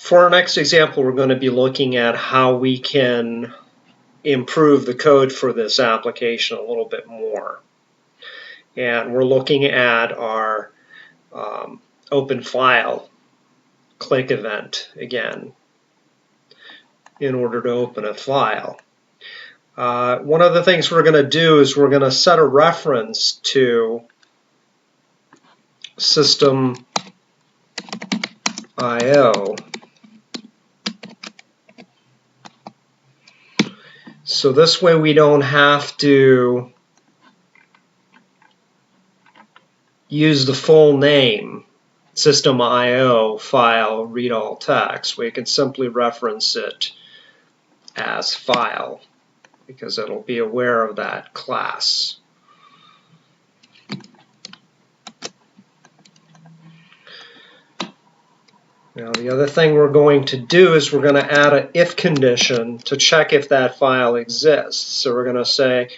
For our next example, we're going to be looking at how we can improve the code for this application a little bit more. And we're looking at our open file click event again in order to open a file. One of the things we're going to do is we're going to set a reference to system IO. So this way we don't have to use the full name, system IO file read all text. We can simply reference it as file because it'll be aware of that class. Now the other thing we're going to do is we're going to add an if condition to check if that file exists. So we're going to say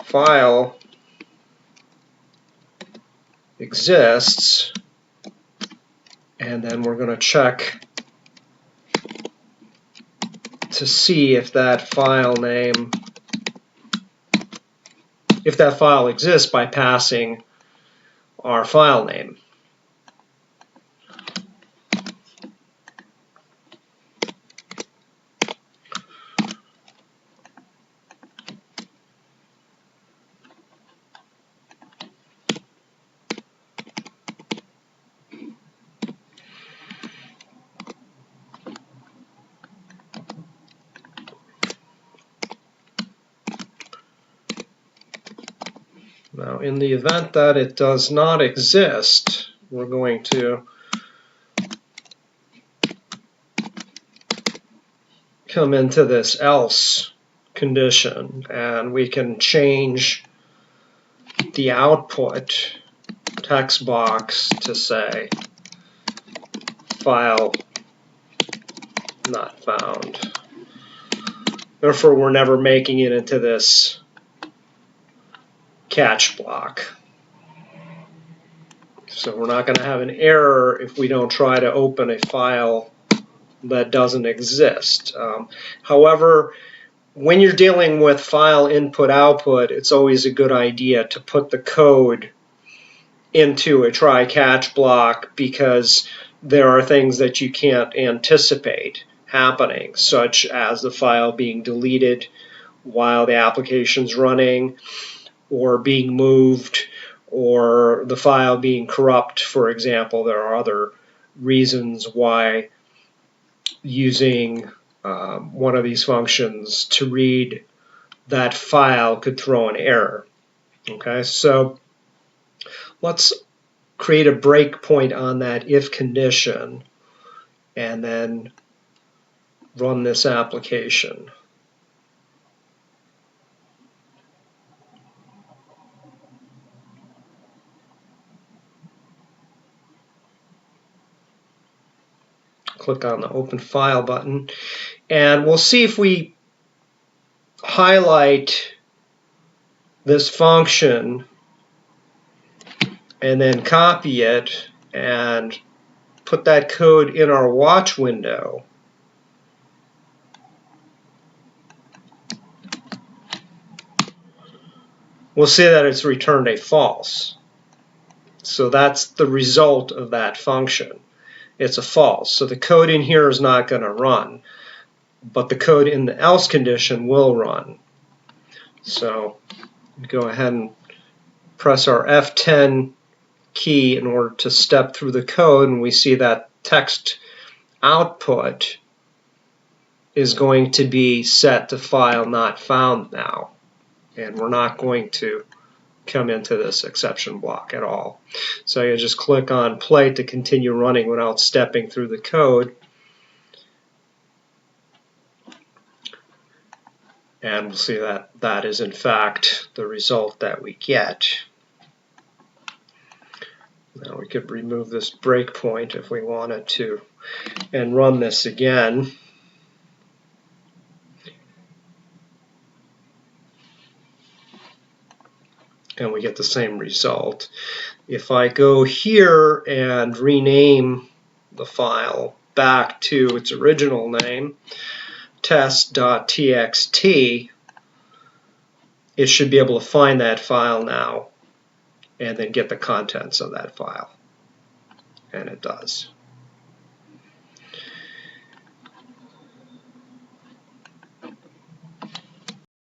file exists, and then we're going to check to see if that file name, if that file exists by passing our file name. Now, in the event that it does not exist, we're going to come into this else condition, and we can change the output text box to say file not found. Therefore, we're never making it into this catch block. So we're not going to have an error if we don't try to open a file that doesn't exist. However, when you're dealing with file input-output, it's always a good idea to put the code into a try-catch block because there are things that you can't anticipate happening, such as the file being deleted while the application's running, or being moved, or the file being corrupt, for example. There are other reasons why using one of these functions to read that file could throw an error. Okay, so let's create a breakpoint on that if condition and then run this application. Click on the open file button, and we'll see if we highlight this function and then copy it and put that code in our watch window. We'll see that it's returned a false. So that's the result of that function. It's a false. So the code in here is not going to run, but the code in the else condition will run. So go ahead and press our F10 key in order to step through the code, and we see that text output is going to be set to file not found now, and we're not going to come into this exception block at all. So you just click on play to continue running without stepping through the code, and we'll see that that is in fact the result that we get. Now we could remove this breakpoint if we wanted to and run this again. And we get the same result. If I go here and rename the file back to its original name, test.txt, it should be able to find that file now and then get the contents of that file. And it does.